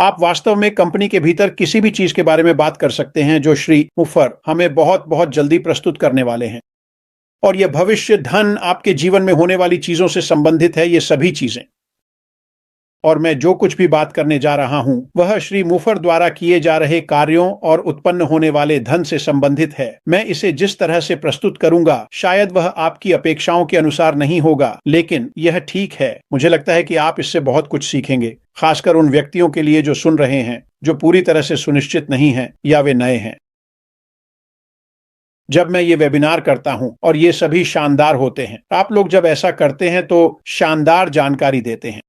आप वास्तव में कंपनी के भीतर किसी भी चीज के बारे में बात कर सकते हैं जो श्री मुफर हमें बहुत बहुत जल्दी प्रस्तुत करने वाले हैं। और यह भविष्य, धन, आपके जीवन में होने वाली चीजों से संबंधित है, ये सभी चीजें। और मैं जो कुछ भी बात करने जा रहा हूं वह श्री मुफर द्वारा किए जा रहे कार्यों और उत्पन्न होने वाले धन से संबंधित है। मैं इसे जिस तरह से प्रस्तुत करूंगा शायद वह आपकी अपेक्षाओं के अनुसार नहीं होगा, लेकिन यह ठीक है। मुझे लगता है कि आप इससे बहुत कुछ सीखेंगे, खासकर उन व्यक्तियों के लिए जो सुन रहे हैं, जो पूरी तरह से सुनिश्चित नहीं हैं या वे नए हैं। जब मैं ये वेबिनार करता हूं और ये सभी शानदार होते हैं, आप लोग जब ऐसा करते हैं तो शानदार जानकारी देते हैं,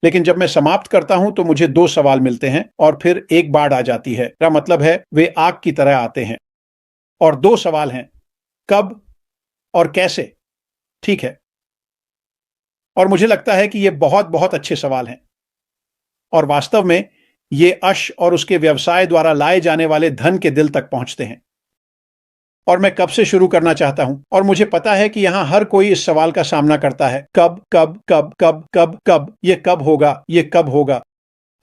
लेकिन जब मैं समाप्त करता हूं तो मुझे 2 सवाल मिलते हैं और फिर एक बाढ़ आ जाती है। मेरा मतलब है वे आग की तरह आते हैं। और 2 सवाल हैं, कब और कैसे। ठीक है। और मुझे लगता है कि ये बहुत बहुत अच्छे सवाल हैं और वास्तव में ये अश और उसके व्यवसाय द्वारा लाए जाने वाले धन के दिल तक पहुंचते हैं। और मैं कब से शुरू करना चाहता हूं, और मुझे पता है कि यहां हर कोई इस सवाल का सामना करता है, कब कब कब कब कब कब, ये कब होगा, ये कब होगा।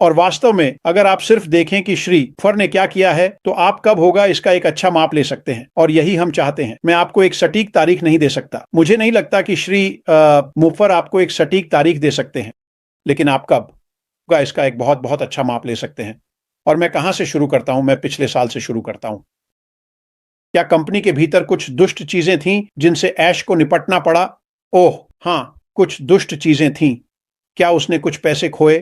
और वास्तव में अगर आप सिर्फ देखें कि श्री मुफर ने क्या किया है तो आप कब होगा इसका एक अच्छा माप ले सकते हैं, और यही हम चाहते हैं। मैं आपको एक सटीक तारीख नहीं दे सकता, मुझे नहीं लगता कि श्री मुफर आपको एक सटीक तारीख दे सकते हैं, लेकिन आप कब होगा इसका एक बहुत बहुत अच्छा माप ले सकते हैं। और मैं कहां से शुरू करता हूं? मैं पिछले साल से शुरू करता हूं। क्या कंपनी के भीतर कुछ दुष्ट चीजें थीं जिनसे ऐश को निपटना पड़ा? ओह हां, कुछ दुष्ट चीजें थीं। क्या उसने कुछ पैसे खोए?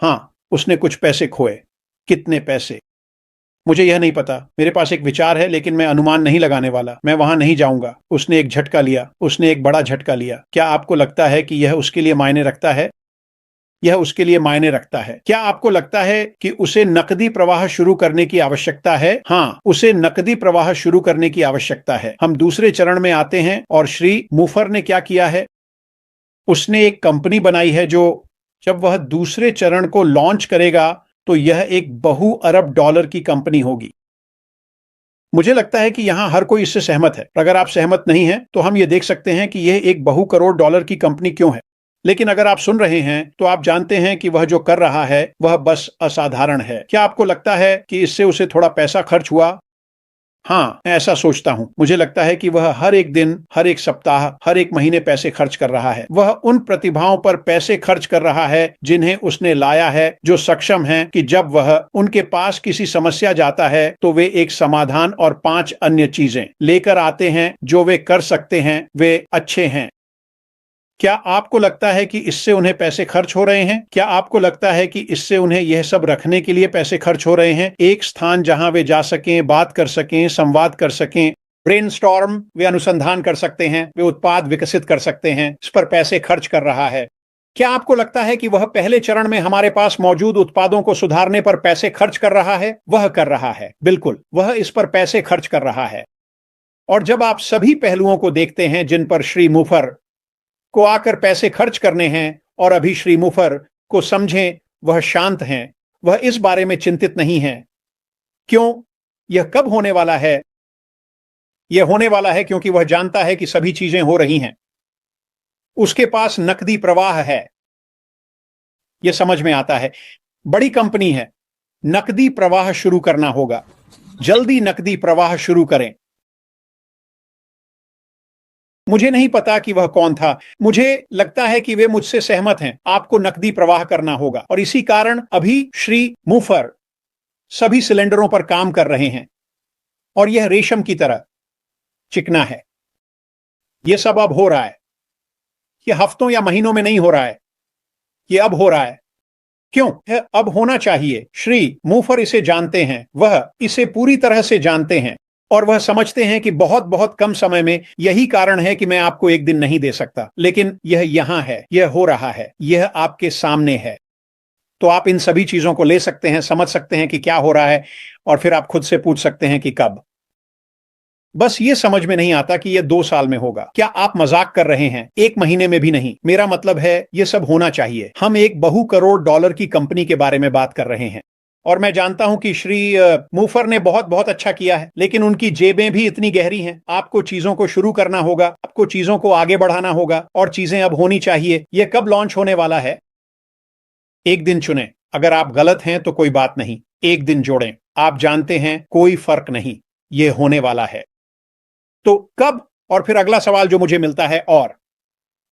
हां, उसने कुछ पैसे खोए। कितने पैसे? मुझे यह नहीं पता। मेरे पास एक विचार है, लेकिन मैं अनुमान नहीं लगाने वाला। मैं वहां नहीं जाऊंगा। उसने एक झटका लिया, उसने एक बड़ा झटका लिया। क्या आपको लगता है कि यह उसके लिए मायने रखता है? यह उसके लिए मायने रखता है। क्या आपको लगता है कि उसे नकदी प्रवाह शुरू करने की आवश्यकता है? हाँ, उसे नकदी प्रवाह शुरू करने की आवश्यकता है। हम दूसरे चरण में आते हैं और श्री मुफर ने क्या किया है? उसने एक कंपनी बनाई है जो जब वह दूसरे चरण को लॉन्च करेगा तो यह एक बहु अरब डॉलर की कंपनी होगी। मुझे लगता है कि यहां हर कोई इससे सहमत है। अगर आप सहमत नहीं हैं तो हम ये देख सकते हैं कि यह एक बहु करोड़ डॉलर की कंपनी क्यों है। लेकिन अगर आप सुन रहे हैं तो आप जानते हैं कि वह जो कर रहा है वह बस असाधारण है। क्या आपको लगता है कि इससे उसे थोड़ा पैसा खर्च हुआ? हाँ, मैं ऐसा सोचता हूं। मुझे लगता है कि वह हर एक दिन, हर एक सप्ताह, हर एक महीने पैसे खर्च कर रहा है। वह उन प्रतिभाओं पर पैसे खर्च कर रहा है जिन्हें उसने लाया है, जो सक्षम हैं कि जब वह उनके पास किसी समस्या जाता है तो वे एक समाधान और 5 अन्य चीजें लेकर आते हैं जो वे कर सकते हैं। वे अच्छे हैं। क्या आपको लगता है कि इससे उन्हें पैसे खर्च हो रहे हैं? क्या आपको लगता है कि इससे उन्हें यह सब रखने के लिए पैसे खर्च हो रहे हैं? एक स्थान जहां वे जा सकें, बात कर सकें, संवाद कर सकें, ब्रेनस्टॉर्म, वे अनुसंधान कर सकते हैं, वे उत्पाद विकसित कर सकते हैं। इस पर पैसे खर्च कर रहा है। क्या आपको लगता है कि वह पहले चरण में हमारे पास मौजूद उत्पादों को सुधारने पर पैसे खर्च कर रहा है? वह कर रहा है, बिल्कुल, वह इस पर पैसे खर्च कर रहा है। और जब आप सभी पहलुओं को देखते हैं जिन पर श्री मुफर को आकर पैसे खर्च करने हैं, और अभी श्री मुफर को समझें, वह शांत हैं, वह इस बारे में चिंतित नहीं है। क्यों? यह कब होने वाला है? यह होने वाला है क्योंकि वह जानता है कि सभी चीजें हो रही हैं। उसके पास नकदी प्रवाह है। यह समझ में आता है। बड़ी कंपनी है, नकदी प्रवाह शुरू करना होगा। जल्दी नकदी प्रवाह शुरू करें। मुझे नहीं पता कि वह कौन था। मुझे लगता है कि वे मुझसे सहमत हैं। आपको नकदी प्रवाह करना होगा, और इसी कारण अभी श्री मुफर सभी सिलेंडरों पर काम कर रहे हैं, और यह रेशम की तरह चिकना है। यह सब अब हो रहा है। यह हफ्तों या महीनों में नहीं हो रहा है, यह अब हो रहा है। क्यों? यह अब होना चाहिए। श्री मुफर इसे जानते हैं, वह इसे पूरी तरह से जानते हैं, और वह समझते हैं कि बहुत बहुत कम समय में। यही कारण है कि मैं आपको एक दिन नहीं दे सकता, लेकिन यह यहां है, यह हो रहा है, यह आपके सामने है। तो आप इन सभी चीजों को ले सकते हैं, समझ सकते हैं कि क्या हो रहा है, और फिर आप खुद से पूछ सकते हैं कि कब। बस ये समझ में नहीं आता कि यह 2 साल में होगा। क्या आप मजाक कर रहे हैं? 1 महीने में भी नहीं। मेरा मतलब है यह सब होना चाहिए। हम एक बहु करोड़ डॉलर की कंपनी के बारे में बात कर रहे हैं, और मैं जानता हूं कि श्री मुफर ने बहुत बहुत अच्छा किया है, लेकिन उनकी जेबें भी इतनी गहरी हैं। आपको चीजों को शुरू करना होगा, आपको चीजों को आगे बढ़ाना होगा, और चीजें अब होनी चाहिए। यह कब लॉन्च होने वाला है? एक दिन चुने, अगर आप गलत हैं तो कोई बात नहीं, एक दिन जोड़ें। आप जानते हैं कोई फर्क नहीं, ये होने वाला है। तो कब? और फिर अगला सवाल जो मुझे मिलता है, और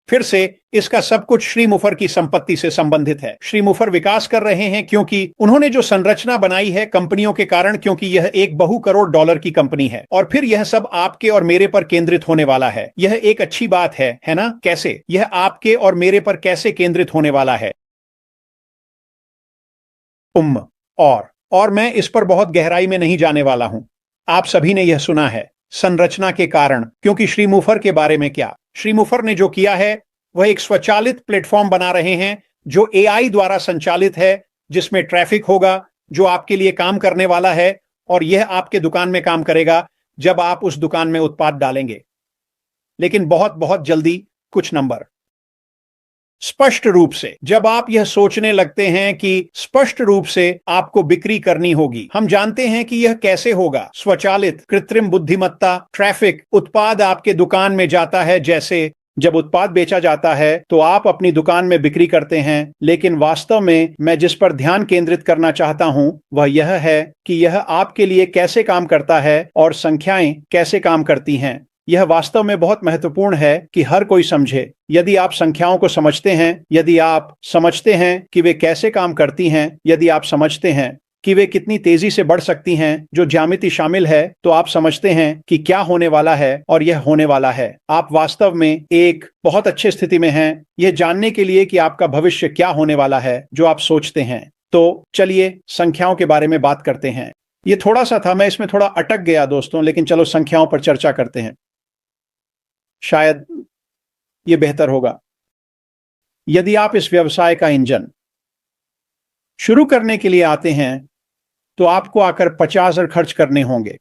फिर से इसका सब कुछ श्री मुफर की संपत्ति से संबंधित है। श्री मुफर विकास कर रहे हैं क्योंकि उन्होंने जो संरचना बनाई है कंपनियों के कारण, क्योंकि यह एक बहु करोड़ डॉलर की कंपनी है। और फिर यह सब आपके और मेरे पर केंद्रित होने वाला है। यह एक अच्छी बात है ना? कैसे? यह आपके और मेरे पर कैसे केंद्रित होने वाला है? उम्म और मैं इस पर बहुत गहराई में नहीं जाने वाला हूं। आप सभी ने यह सुना है, संरचना के कारण। क्योंकि श्री मुफर के बारे में क्या? श्री मुफर ने जो किया है वह एक स्वचालित प्लेटफॉर्म बना रहे हैं जो एआई द्वारा संचालित है, जिसमें ट्रैफिक होगा जो आपके लिए काम करने वाला है, और यह आपके दुकान में काम करेगा जब आप उस दुकान में उत्पाद डालेंगे। लेकिन बहुत बहुत जल्दी कुछ नंबर। स्पष्ट रूप से जब आप यह सोचने लगते हैं कि स्पष्ट रूप से आपको बिक्री करनी होगी, हम जानते हैं कि यह कैसे होगा। स्वचालित, कृत्रिम बुद्धिमत्ता, ट्रैफिक, उत्पाद आपके दुकान में जाता है। जैसे जब उत्पाद बेचा जाता है तो आप अपनी दुकान में बिक्री करते हैं, लेकिन वास्तव में मैं जिस पर ध्यान केंद्रित करना चाहता हूं वह यह है कि यह आपके लिए कैसे काम करता है और संख्याएं कैसे काम करती हैं। यह वास्तव में बहुत महत्वपूर्ण है कि हर कोई समझे। यदि आप संख्याओं को समझते हैं, यदि आप समझते हैं कि वे कैसे काम करती हैं, यदि आप समझते हैं कि वे कितनी तेजी से बढ़ सकती हैं, जो ज्यामिति शामिल है, तो आप समझते हैं कि क्या होने वाला है और यह होने वाला है। आप वास्तव में एक बहुत अच्छे स्थिति में हैं यह जानने के लिए कि आपका भविष्य क्या होने वाला है जो आप सोचते हैं। तो चलिए संख्याओं के बारे में बात करते हैं। ये थोड़ा सा था, मैं इसमें थोड़ा अटक गया दोस्तों, लेकिन चलो संख्याओं पर चर्चा करते हैं। शायद यह बेहतर होगा। यदि आप इस व्यवसाय का इंजन शुरू करने के लिए आते हैं तो आपको आकर 50,000 खर्च करने होंगे,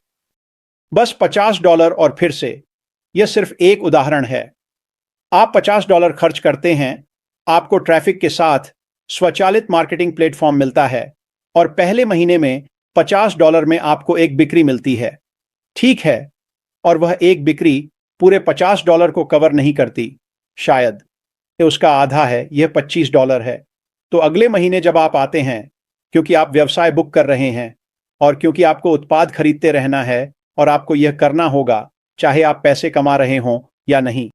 बस $50। और फिर से यह सिर्फ एक उदाहरण है। आप $50 खर्च करते हैं, आपको ट्रैफिक के साथ स्वचालित मार्केटिंग प्लेटफॉर्म मिलता है, और पहले महीने में $50 में आपको एक बिक्री मिलती है। ठीक है, और वह एक बिक्री पूरे $50 को कवर नहीं करती, शायद ये उसका आधा है, यह $25 है। तो अगले महीने जब आप आते हैं, क्योंकि आप व्यवसाय बुक कर रहे हैं और क्योंकि आपको उत्पाद खरीदते रहना है और आपको यह करना होगा चाहे आप पैसे कमा रहे हों या नहीं,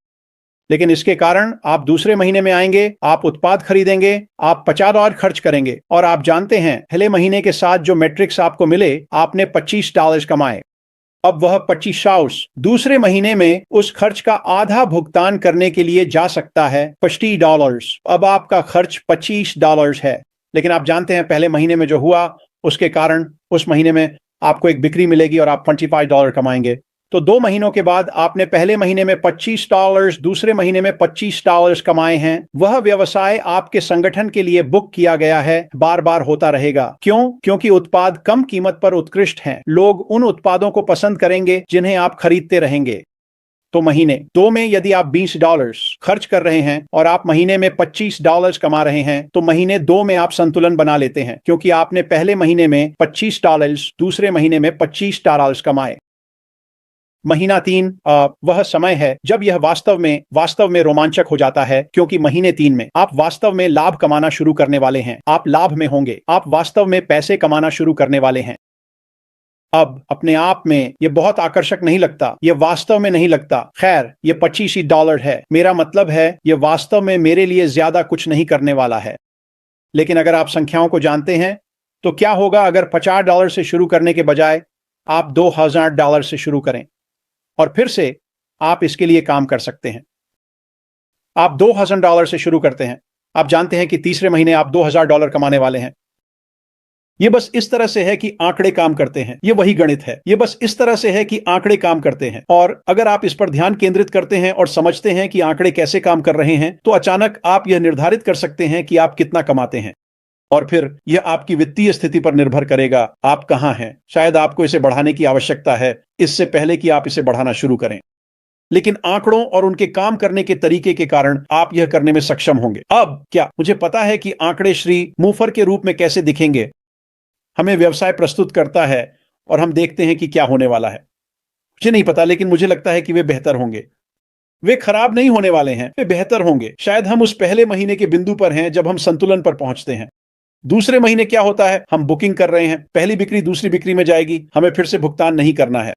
लेकिन इसके कारण आप दूसरे महीने में आएंगे, आप उत्पाद खरीदेंगे, आप $50 खर्च करेंगे, और आप जानते हैं पहले महीने के साथ जो मैट्रिक्स आपको मिले, आपने $25 कमाए। अब वह 25 दूसरे महीने में उस खर्च का आधा भुगतान करने के लिए जा सकता है, $50। अब आपका खर्च $25 है, लेकिन आप जानते हैं पहले महीने में जो हुआ उसके कारण उस महीने में आपको एक बिक्री मिलेगी और आप $25 कमाएंगे। तो 2 महीनों के बाद आपने पहले महीने में $25, दूसरे महीने में $25 कमाए हैं। वह व्यवसाय आपके संगठन के लिए बुक किया गया है, बार बार होता रहेगा। क्यों? क्योंकि उत्पाद कम कीमत पर उत्कृष्ट हैं। लोग उन उत्पादों को पसंद करेंगे जिन्हें आप खरीदते रहेंगे। तो महीने 2 में यदि आप $20 खर्च कर रहे हैं और आप महीने में $25 कमा रहे हैं, तो महीने 2 में आप संतुलन बना लेते हैं, क्योंकि आपने पहले महीने में $25, दूसरे महीने में $25 कमाए। महीना 3 वह समय है जब यह वास्तव में रोमांचक हो जाता है, क्योंकि महीने 3 में आप वास्तव में लाभ कमाना शुरू करने वाले हैं। आप लाभ में होंगे, आप वास्तव में पैसे कमाना शुरू करने वाले हैं। अब अपने आप में यह बहुत आकर्षक नहीं लगता, यह वास्तव में नहीं लगता। खैर, यह $25 है, मेरा मतलब है यह वास्तव में मेरे लिए ज्यादा कुछ नहीं करने वाला है। लेकिन अगर आप संख्याओं को जानते हैं तो क्या होगा अगर $50 से शुरू करने के बजाय आप $2,000 से शुरू करें, और फिर से आप इसके लिए काम कर सकते हैं। आप $2,000 से शुरू करते हैं, आप जानते हैं कि तीसरे महीने आप $2,000 कमाने वाले हैं। यह बस इस तरह से है कि आंकड़े काम करते हैं, यह वही गणित है। यह बस इस तरह से है कि आंकड़े काम करते हैं, और अगर आप इस पर ध्यान केंद्रित करते हैं और समझते हैं कि आंकड़े कैसे काम कर रहे हैं, तो अचानक आप यह निर्धारित कर सकते हैं कि आप कितना कमाते हैं। और फिर यह आपकी वित्तीय स्थिति पर निर्भर करेगा, आप कहां हैं। शायद आपको इसे बढ़ाने की आवश्यकता है इससे पहले कि आप इसे बढ़ाना शुरू करें, लेकिन आंकड़ों और उनके काम करने के तरीके के कारण आप यह करने में सक्षम होंगे। अब क्या मुझे पता है कि आंकड़े श्री मुफर के रूप में कैसे दिखेंगे? हमें व्यवसाय प्रस्तुत करता है और हम देखते हैं कि क्या होने वाला है। मुझे नहीं पता, लेकिन मुझे लगता है कि वे बेहतर होंगे। वे खराब नहीं होने वाले हैं, वे बेहतर होंगे। शायद हम उस पहले महीने के बिंदु पर हैं जब हम संतुलन पर पहुंचते हैं। दूसरे महीने क्या होता है, हम बुकिंग कर रहे हैं, पहली बिक्री दूसरी बिक्री में जाएगी, हमें फिर से भुगतान नहीं करना है।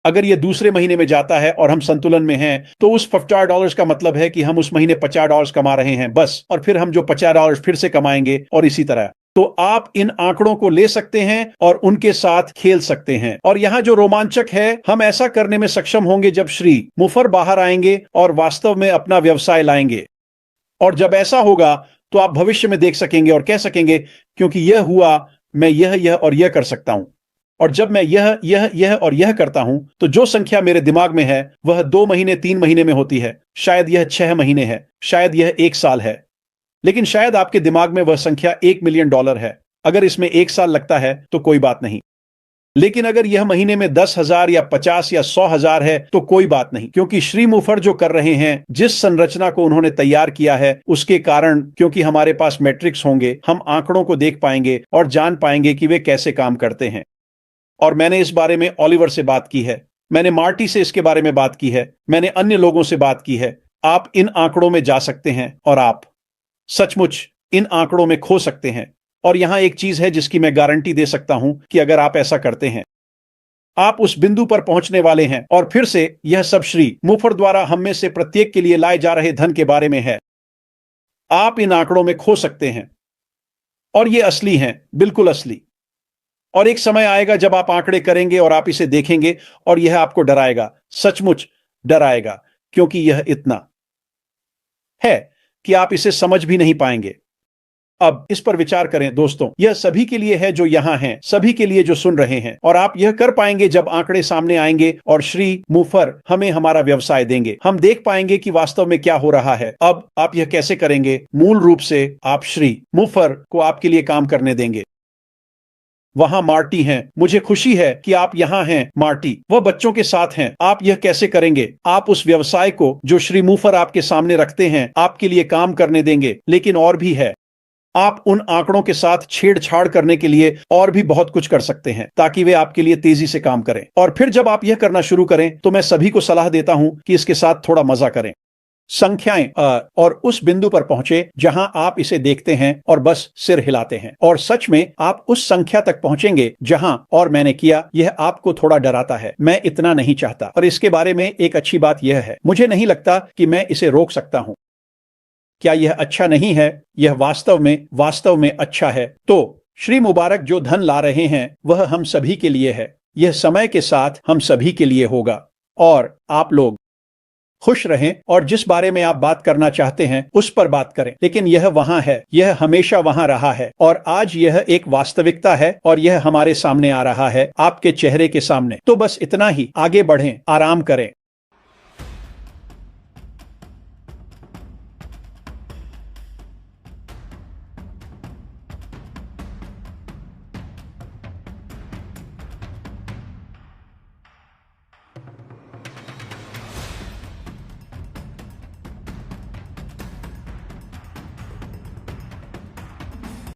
अगर ये दूसरे महीने में जाता है और हम संतुलन में हैं, तो उस $50 का मतलब है कि हम उस महीने $50 कमा रहे हैं बस, और फिर हम जो $50 फिर से कमाएंगे, और इसी तरह। तो आप इन आंकड़ों को ले सकते हैं और उनके साथ खेल सकते हैं। और यहां जो रोमांचक है, हम ऐसा करने में सक्षम होंगे जब श्री मुफर बाहर आएंगे और वास्तव में अपना व्यवसाय लाएंगे। और जब ऐसा होगा तो आप भविष्य में देख सकेंगे और कह सकेंगे, क्योंकि यह हुआ, मैं यह और यह कर सकता हूं। और जब मैं यह और यह करता हूं, तो जो संख्या मेरे दिमाग में है वह 2 महीने 3 महीने में होती है, शायद यह 6 महीने है, शायद यह 1 साल है, लेकिन शायद आपके दिमाग में वह संख्या $1 मिलियन है। अगर इसमें 1 साल लगता है तो कोई बात नहीं, लेकिन अगर यह महीने में 10,000 या 50 या 100,000 है तो कोई बात नहीं, क्योंकि श्री मुफर जो कर रहे हैं, जिस संरचना को उन्होंने तैयार किया है, उसके कारण, क्योंकि हमारे पास मैट्रिक्स होंगे, हम आंकड़ों को देख पाएंगे और जान पाएंगे कि वे कैसे काम करते हैं। और मैंने इस बारे में ओलिवर से बात की है, मैंने मार्टी से इसके बारे में बात की है, मैंने अन्य लोगों से बात की है। आप इन आंकड़ों में जा सकते हैं और आप सचमुच इन आंकड़ों में खो सकते हैं। और यहां एक चीज है जिसकी मैं गारंटी दे सकता हूं कि अगर आप ऐसा करते हैं, आप उस बिंदु पर पहुंचने वाले हैं। और फिर से यह सब श्री मुफर द्वारा हम में से प्रत्येक के लिए लाए जा रहे धन के बारे में है। आप इन आंकड़ों में खो सकते हैं और ये असली हैं, बिल्कुल असली। और एक समय आएगा जब आप आंकड़े करेंगे और आप इसे देखेंगे और यह आपको डराएगा, सचमुच डराएगा, क्योंकि यह इतना है कि आप इसे समझ भी नहीं पाएंगे। अब इस पर विचार करें दोस्तों, यह सभी के लिए है जो यहां हैं, सभी के लिए जो सुन रहे हैं। और आप यह कर पाएंगे जब आंकड़े सामने आएंगे और श्री मुफर हमें हमारा व्यवसाय देंगे। हम देख पाएंगे कि वास्तव में क्या हो रहा है। अब आप यह कैसे करेंगे? मूल रूप से आप श्री मुफर को आपके लिए काम करने देंगे। वहां मार्टी हैं, मुझे खुशी है कि आप यहां हैं मार्टी, वह बच्चों के साथ हैं। आप यह कैसे करेंगे? आप उस व्यवसाय को जो श्री मुफर आपके सामने रखते हैं, आपके लिए काम करने देंगे। लेकिन और भी है, आप उन आंकड़ों के साथ छेड़छाड़ करने के लिए और भी बहुत कुछ कर सकते हैं ताकि वे आपके लिए तेजी से काम करें। और फिर जब आप यह करना शुरू करें तो मैं सभी को सलाह देता हूं कि इसके साथ थोड़ा मजा करें। संख्याएं और उस बिंदु पर पहुंचे जहां आप इसे देखते हैं और बस सिर हिलाते हैं। और सच में आप उस संख्या तक पहुंचेंगे जहां, और मैंने किया, यह आपको थोड़ा डराता है। मैं इतना नहीं चाहता। और इसके बारे में एक अच्छी बात यह है, मुझे नहीं लगता कि मैं इसे रोक सकता हूं। क्या यह अच्छा नहीं है? यह वास्तव में अच्छा है। तो श्री मुबारक जो धन ला रहे हैं वह हम सभी के लिए है। यह समय के साथ हम सभी के लिए होगा। और आप लोग खुश रहें और जिस बारे में आप बात करना चाहते हैं उस पर बात करें। लेकिन यह वहां है, यह हमेशा वहां रहा है और आज यह एक वास्तविकता है और यह हमारे सामने आ रहा है, आपके चेहरे के सामने। तो बस इतना ही, आगे बढ़ें, आराम करें।